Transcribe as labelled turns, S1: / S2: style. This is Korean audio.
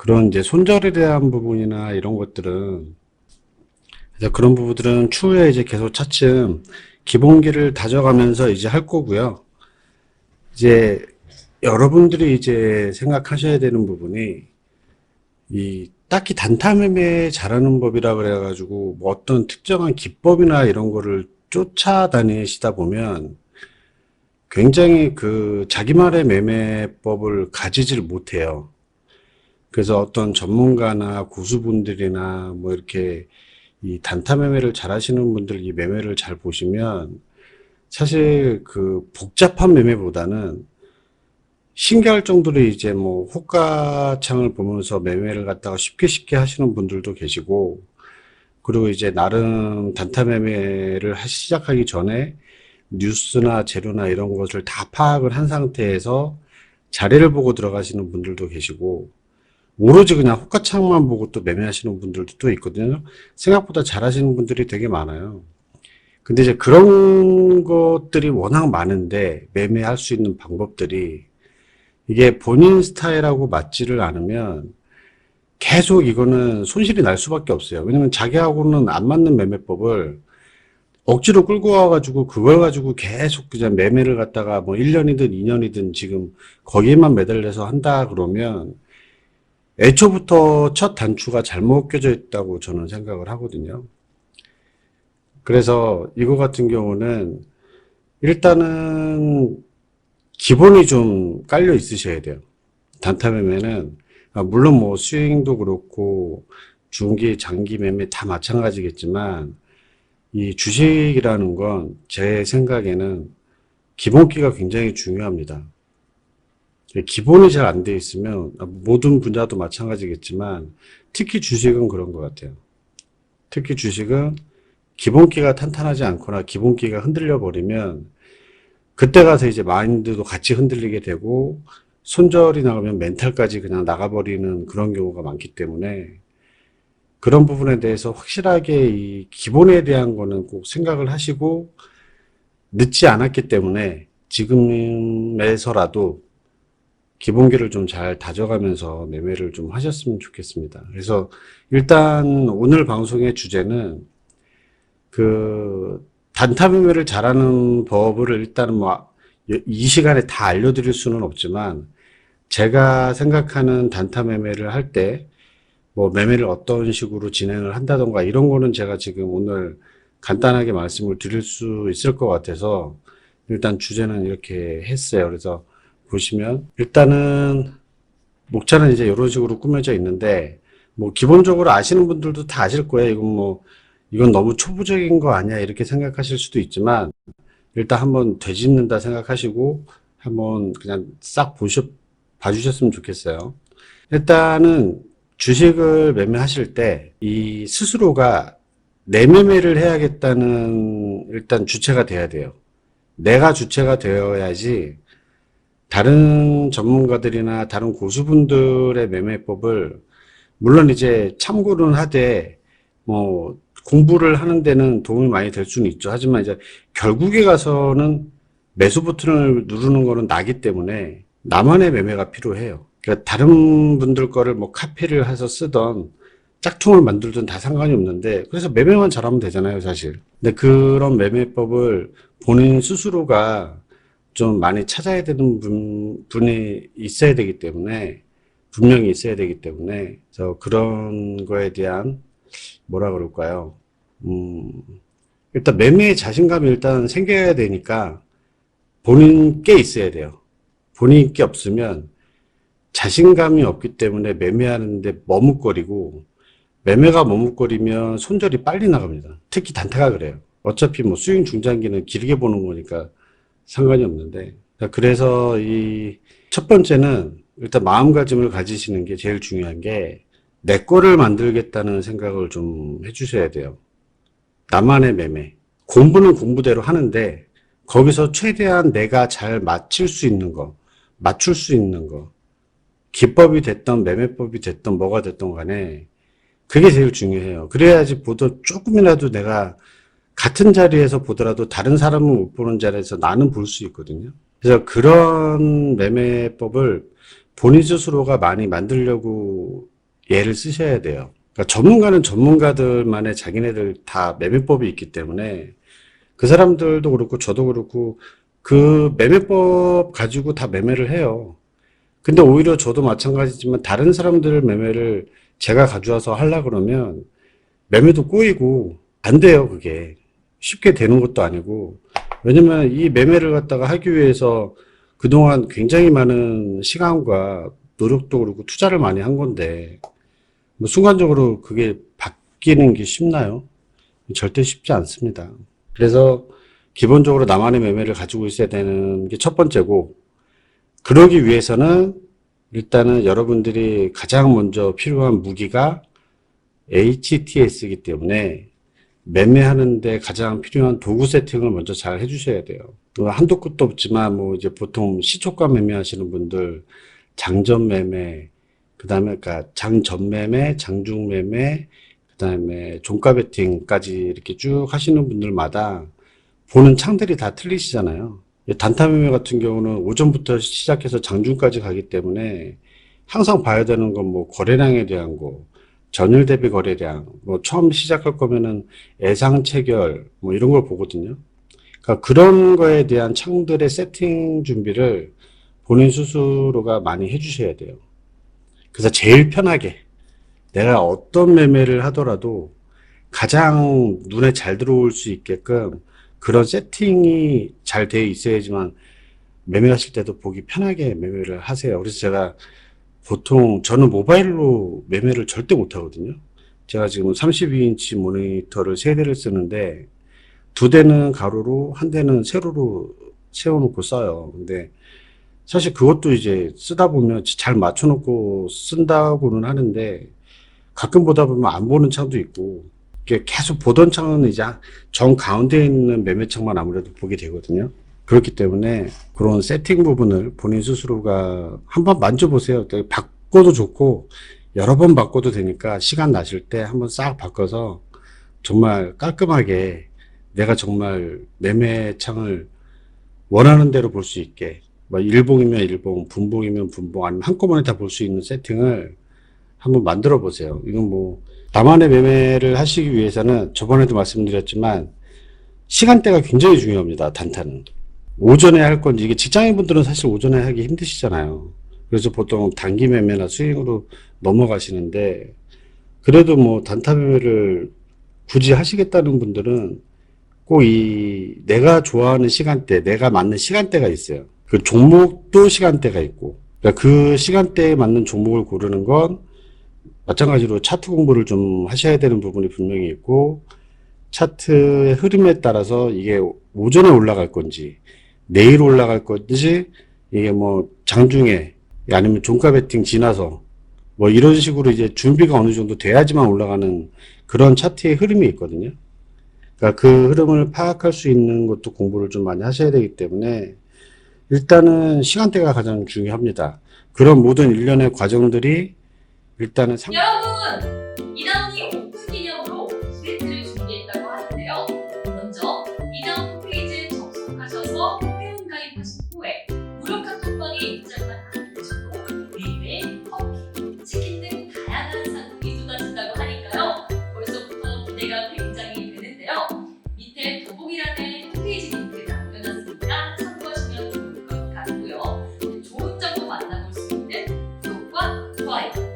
S1: 그런 이제 손절에 대한 부분이나 이런 것들은, 그래서 그런 부분들은 추후에 이제 계속 차츰 기본기를 다져가면서 이제 할 거고요. 이제 여러분들이 이제 생각하셔야 되는 부분이, 이 딱히 단타 매매 잘하는 법이라 그래가지고 뭐 어떤 특정한 기법이나 이런 거를 쫓아다니시다 보면 굉장히 그 자기만의 매매법을 가지질 못해요. 그래서 어떤 전문가나 고수분들이나 뭐 이렇게 이 단타 매매를 잘 하시는 분들 이 매매를 잘 보시면 사실 그 복잡한 매매보다는 신기할 정도로 이제 뭐 호가창을 보면서 매매를 갖다가 쉽게 쉽게 하시는 분들도 계시고, 그리고 이제 나름 단타 매매를 시작하기 전에 뉴스나 재료나 이런 것을 다 파악을 한 상태에서 자리를 보고 들어가시는 분들도 계시고, 오로지 그냥 호가창만 보고 또 매매하시는 분들도 또 있거든요. 생각보다 잘하시는 분들이 되게 많아요. 근데 이제 그런 것들이 워낙 많은데 매매할 수 있는 방법들이 이게 본인 스타일하고 맞지를 않으면 계속 이거는 손실이 날 수밖에 없어요. 왜냐면 자기하고는 안 맞는 매매법을 억지로 끌고 와가지고 그걸 가지고 계속 그냥 매매를 갖다가 뭐 1년이든 2년이든 지금 거기에만 매달려서 한다 그러면 애초부터 첫 단추가 잘못 껴져 있다고 저는 생각을 하거든요. 그래서 이거 같은 경우는 일단은 기본이 좀 깔려 있으셔야 돼요. 단타 매매는 물론 뭐 스윙도 그렇고 중기, 장기 매매 다 마찬가지겠지만 이 주식이라는 건 제 생각에는 기본기가 굉장히 중요합니다. 기본이 잘 안 돼 있으면 모든 분야도 마찬가지겠지만 특히 주식은 그런 것 같아요. 특히 주식은 기본기가 탄탄하지 않거나 기본기가 흔들려 버리면 그때 가서 이제 마인드도 같이 흔들리게 되고 손절이 나가면 멘탈까지 그냥 나가버리는 그런 경우가 많기 때문에 그런 부분에 대해서 확실하게 이 기본에 대한 거는 꼭 생각을 하시고 늦지 않았기 때문에 지금에서라도 기본기를 좀 잘 다져가면서 매매를 좀 하셨으면 좋겠습니다. 그래서 일단 오늘 방송의 주제는 그 단타 매매를 잘하는 법을 일단은 뭐 이 시간에 다 알려드릴 수는 없지만 제가 생각하는 단타 매매를 할 때 뭐 매매를 어떤 식으로 진행을 한다던가 이런 거는 제가 지금 오늘 간단하게 말씀을 드릴 수 있을 것 같아서 일단 주제는 이렇게 했어요. 그래서 보시면 일단은 목차는 이제 이런 식으로 꾸며져 있는데 뭐 기본적으로 아시는 분들도 다 아실 거예요. 이건 너무 초보적인 거 아니야 이렇게 생각하실 수도 있지만 일단 한번 되짚는다 생각하시고 한번 그냥 싹 봐주셨으면 좋겠어요. 일단은 주식을 매매하실 때 이 스스로가 내 매매를 해야겠다는 일단 주체가 돼야 돼요. 내가 주체가 되어야지 다른 전문가들이나 다른 고수분들의 매매법을 물론 이제 참고는 하되 뭐 공부를 하는 데는 도움이 많이 될 수는 있죠. 하지만 이제 결국에 가서는 매수 버튼을 누르는 거는 나기 때문에 나만의 매매가 필요해요. 그러니까 다른 분들 거를 뭐 카피를 해서 쓰던 짝퉁을 만들든 다 상관이 없는데 그래서 매매만 잘하면 되잖아요, 사실. 근데 그런 매매법을 본인 스스로가 좀 많이 찾아야 되는 분이 있어야 되기 때문에 분명히 있어야 되기 때문에 그래서 그런 거에 대한 뭐라 그럴까요? 음, 일단 매매에 자신감이 일단 생겨야 되니까 본인께 있어야 돼요. 본인께 없으면 자신감이 없기 때문에 매매하는데 머뭇거리고 매매가 머뭇거리면 손절이 빨리 나갑니다. 특히 단타가 그래요. 어차피 뭐 스윙 중장기는 길게 보는 거니까 상관이 없는데 그래서 이 첫 번째는 일단 마음가짐을 가지시는 게 제일 중요한 게 내 거를 만들겠다는 생각을 좀 해주셔야 돼요. 나만의 매매. 공부는 공부대로 하는데 거기서 최대한 내가 잘 맞출 수 있는 거. 기법이 됐던 매매법이 됐던 뭐가 됐던 간에 그게 제일 중요해요. 그래야지 조금이라도 내가 같은 자리에서 보더라도 다른 사람은 못 보는 자리에서 나는 볼 수 있거든요. 그래서 그런 매매법을 본인 스스로가 많이 만들려고 예를 쓰셔야 돼요. 그러니까 전문가는 전문가들만의 자기네들 다 매매법이 있기 때문에 그 사람들도 그렇고 저도 그렇고 그 매매법 가지고 다 매매를 해요. 근데 오히려 저도 마찬가지지만 다른 사람들 매매를 제가 가져와서 하려 그러면 매매도 꼬이고 안 돼요, 그게. 쉽게 되는 것도 아니고. 왜냐면 이 매매를 갖다가 하기 위해서 그동안 굉장히 많은 시간과 노력도 그렇고 투자를 많이 한 건데, 뭐 순간적으로 그게 바뀌는 게 쉽나요? 절대 쉽지 않습니다. 그래서 기본적으로 나만의 매매를 가지고 있어야 되는 게 첫 번째고, 그러기 위해서는 일단은 여러분들이 가장 먼저 필요한 무기가 HTS이기 때문에 매매하는데 가장 필요한 도구 세팅을 먼저 잘 해주셔야 돼요. 한도 끝도 없지만 뭐 이제 보통 시초가 매매하시는 분들 장전 매매, 그다음에 그러니까 장전 매매, 장중 매매, 그다음에 종가 베팅까지 이렇게 쭉 하시는 분들마다 보는 창들이 다 틀리시잖아요. 단타 매매 같은 경우는 오전부터 시작해서 장중까지 가기 때문에 항상 봐야 되는 건 뭐 거래량에 대한 거, 전일 대비 거래량, 뭐 처음 시작할 거면은 예상 체결, 뭐 이런 걸 보거든요. 그러니까 그런 거에 대한 창들의 세팅 준비를 본인 스스로가 많이 해주셔야 돼요. 그래서 제일 편하게 내가 어떤 매매를 하더라도 가장 눈에 잘 들어올 수 있게끔 그런 세팅이 잘 되어 있어야지만 매매하실 때도 보기 편하게 매매를 하세요. 그래서 제가 보통 저는 모바일로 매매를 절대 못 하거든요. 제가 지금 32인치 모니터를 3대를 쓰는데 2대는 가로로 1대는 세로로 세워놓고 써요. 근데 사실 그것도 이제 쓰다 보면 잘 맞춰놓고 쓴다고는 하는데 가끔 보다 보면 안 보는 창도 있고 이게 계속 보던 창은 이제 정 가운데에 있는 매매창만 아무래도 보게 되거든요. 그렇기 때문에 그런 세팅 부분을 본인 스스로가 한번 만져보세요. 바꿔도 좋고 여러 번 바꿔도 되니까 시간 나실 때 한번 싹 바꿔서 정말 깔끔하게 내가 정말 매매창을 원하는 대로 볼 수 있게 뭐 일봉이면 일봉, 분봉이면 분봉 아니면 한꺼번에 다 볼 수 있는 세팅을 한번 만들어 보세요. 이건 뭐 나만의 매매를 하시기 위해서는 저번에도 말씀드렸지만 시간대가 굉장히 중요합니다. 단타는. 오전에 할 건지 이게 직장인분들은 사실 오전에 하기 힘드시잖아요. 그래서 보통 단기 매매나 스윙으로 넘어가시는데 그래도 뭐 단타 매매를 굳이 하시겠다는 분들은 꼭 이 내가 좋아하는 시간대, 내가 맞는 시간대가 있어요. 그 종목도 시간대가 있고 그러니까 그 시간대에 맞는 종목을 고르는 건 마찬가지로 차트 공부를 좀 하셔야 되는 부분이 분명히 있고 차트의 흐름에 따라서 이게 오전에 올라갈 건지 내일 올라갈 건지 이게 뭐 장중에 아니면 종가 베팅 지나서 뭐 이런 식으로 이제 준비가 어느 정도 돼야지만 올라가는 그런 차트의 흐름이 있거든요. 그러니까 그 흐름을 파악할 수 있는 것도 공부를 좀 많이 하셔야 되기 때문에 일단은 시간대가 가장 중요합니다. 그런 모든 일련의 과정들이 일단은
S2: 여러분! 이다운이 오픈 기념으로 이벤트를 준비했다고 하는데요. 먼저 이다운 홈페이지에 접속하셔서 회원 가입하신 후에 무료 카톡방에 입장만 남겨주셔도 매일매일 커피, 치킨 등 다양한 상품이 쏟아진다고 하니까요. 벌써부터 기대가 굉장히 되는데요. 밑에 더보기란에 홈페이지 링크 남겨놨으니까 참고하시면 좋을 것 같고요. 좋은 정보 만나볼 수 있는 구독과 좋아요